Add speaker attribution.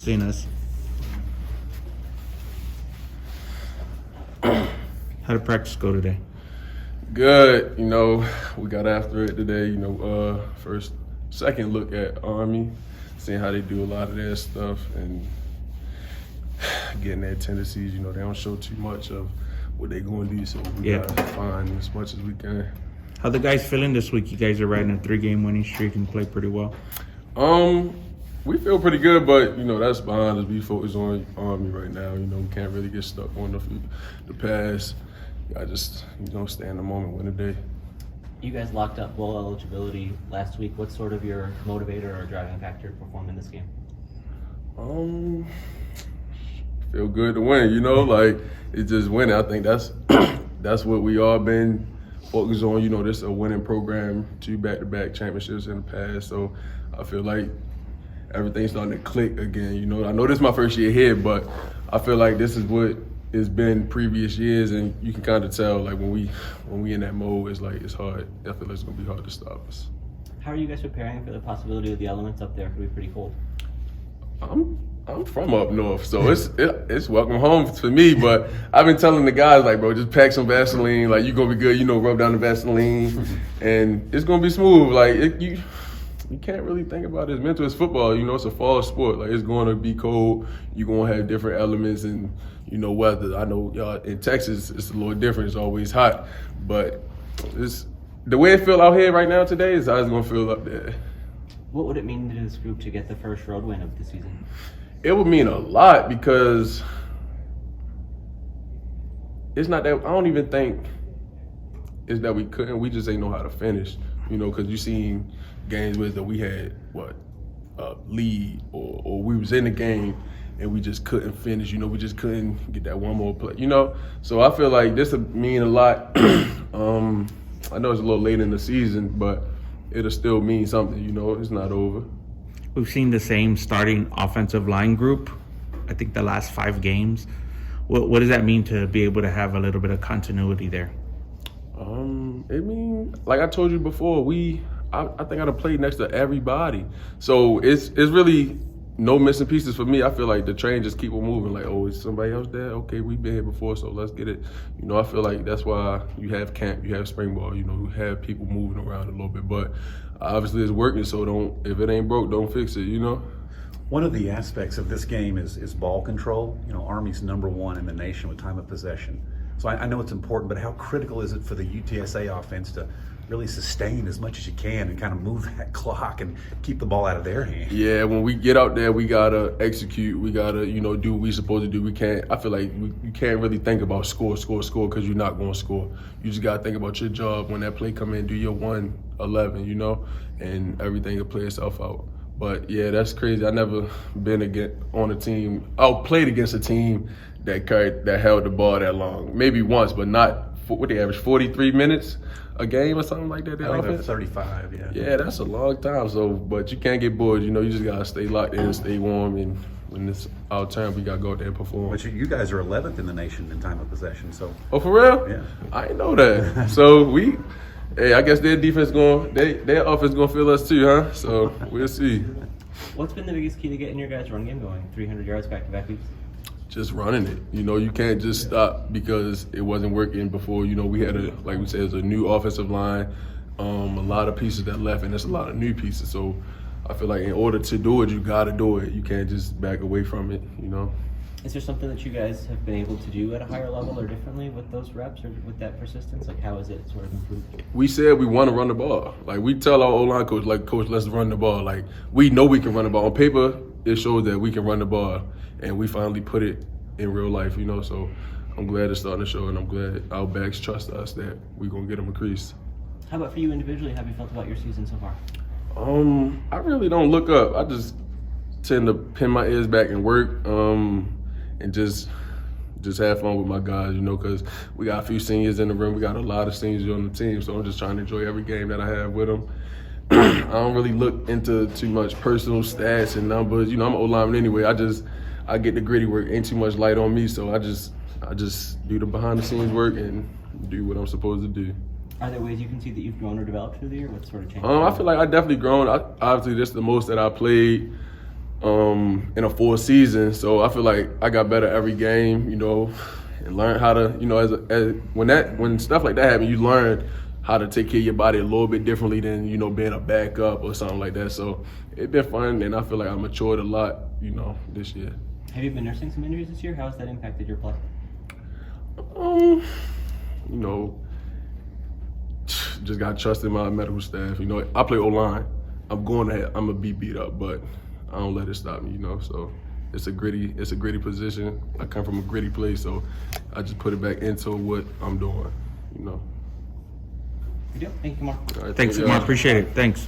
Speaker 1: Seeing us. How did practice go today?
Speaker 2: Good. We got after it today. Second look at Army, seeing how they do a lot of their stuff and getting their tendencies. They don't show too much of what they're going to do, so we gotta find as much as we can.
Speaker 1: How the guys feeling this week? You guys are riding a 3-game winning streak and play pretty well.
Speaker 2: We feel pretty good, but that's behind us. We focus on Army right now. We can't really get stuck on the past. I just stay in the moment, win the day.
Speaker 3: You guys locked up bowl eligibility last week. What's sort of your motivator or driving factor to perform in this game?
Speaker 2: Feel good to win. It's just winning. I think that's what we all been focused on. This is a winning program, 2 back-to-back championships in the past. So I feel like everything's starting to click again. I know this is my first year here, but I feel like this is what it's been previous years, and you can kind of tell like when we in that mode, it's hard. I feel like it's gonna be hard to stop us.
Speaker 3: How are you guys preparing for the possibility of the elements up there could be pretty cold?
Speaker 2: I'm from up north, so it's welcome home for me. But I've been telling the guys bro, just pack some Vaseline. You gonna be good. Rub down the Vaseline, and it's gonna be smooth. You can't really think about it as mental as football. It's a fall sport. It's going to be cold. You're going to have different elements and, weather. I know y'all in Texas, it's a little different. It's always hot. But the way it feels out here right now today is how it's going to feel up there.
Speaker 3: What would it mean to this group to get the first road win of the season?
Speaker 2: It would mean a lot because it's not that – I don't even think it's that we couldn't. We just ain't know how to finish, because you seen – games with that we had a lead or we was in the game and we just couldn't finish. We just couldn't get that one more play. So I feel like this would mean a lot. I know it's a little late in the season, but it'll still mean something. It's not over.
Speaker 1: We've seen the same starting offensive line group, I think the last 5 games. What does that mean to be able to have a little bit of continuity there?
Speaker 2: It means, like I told you before, I think I'd have played next to everybody. So it's really no missing pieces for me. I feel like the train just keep on moving. Is somebody else there? Okay, we've been here before, so let's get it. I feel like that's why you have camp, you have spring ball, you have people moving around a little bit. But obviously it's working, so if it ain't broke, don't fix it,
Speaker 4: One of the aspects of this game is ball control. Army's #1 in the nation with time of possession. So I know it's important, but how critical is it for the UTSA offense to really sustain as much as you can and kind of move that clock and keep the ball out of their hands?
Speaker 2: Yeah, when we get out there, we gotta execute. We gotta, do what we supposed to do. We can't. I feel like you can't really think about score because you're not going to score. You just gotta think about your job. When that play come in, do your 1-11, and everything will play itself out. But yeah, that's crazy. I never been on a team. I played against a team that held the ball that long. Maybe once, but not. What they average 43 minutes a game or something like that.
Speaker 4: I think 35. Yeah.
Speaker 2: Yeah, that's a long time. So, but you can't get bored. You just gotta stay locked in, stay warm, and when it's our turn, we gotta go out there and perform.
Speaker 4: But you guys are 11th in the nation in time of possession. So.
Speaker 2: Oh, for real?
Speaker 4: Yeah.
Speaker 2: I didn't know that. So I guess their defense their offense gonna feel us too, huh? So we'll see.
Speaker 3: What's been the biggest key to getting your guys' run game going? 300 yards back-to-back weeks?
Speaker 2: Just running it. You can't just stop because it wasn't working before. We had like we said, it's a new offensive line, a lot of pieces that left, and there's a lot of new pieces. So I feel like in order to do it, you got to do it. You can't just back away from it,
Speaker 3: Is there something that you guys have been able to do at a higher level or differently with those reps or with that persistence? How has it sort of improved?
Speaker 2: We said we want to run the ball. We tell our O-line coach, Coach, let's run the ball. We know we can run the ball. On paper, it shows that we can run the ball, and we finally put it in real life, So I'm glad it's starting to show, and I'm glad our backs trust us that we're going to get them a crease.
Speaker 3: How about for you individually? How have you felt about your season so far?
Speaker 2: I really don't look up. I just tend to pin my ears back and work, and just have fun with my guys, because we got a few seniors in the room. We got a lot of seniors on the team, so I'm just trying to enjoy every game that I have with them. I don't really look into too much personal stats and numbers. I'm an O-lineman anyway. I get the gritty work. Ain't too much light on me, so I just do the behind-the-scenes work and do what I'm supposed to do.
Speaker 3: Are there ways you can see that you've grown or developed through the year? What sort of changes?
Speaker 2: I feel like I definitely grown. Obviously, this is the most that I played in a full season. So I feel like I got better every game, you know, and learn how to, you know, when stuff like that happens, you learn how to take care of your body a little bit differently than, you know, being a backup or something like that. So it's been fun, and I feel like I matured a lot, you know, this year.
Speaker 3: Have you been nursing some injuries this year? How has that impacted your play?
Speaker 2: You know, just got to trust in my medical staff. You know, I play O-line. I'm gonna be beat up, but I don't let it stop me, you know. So it's a gritty position. I come from a gritty place, so I just put it back into what I'm doing, you know.
Speaker 3: Good deal. Thank you, Kamar.
Speaker 2: All right,
Speaker 1: Thanks,
Speaker 2: thank
Speaker 1: Kamar.
Speaker 2: y'all.
Speaker 1: Appreciate it. Thanks.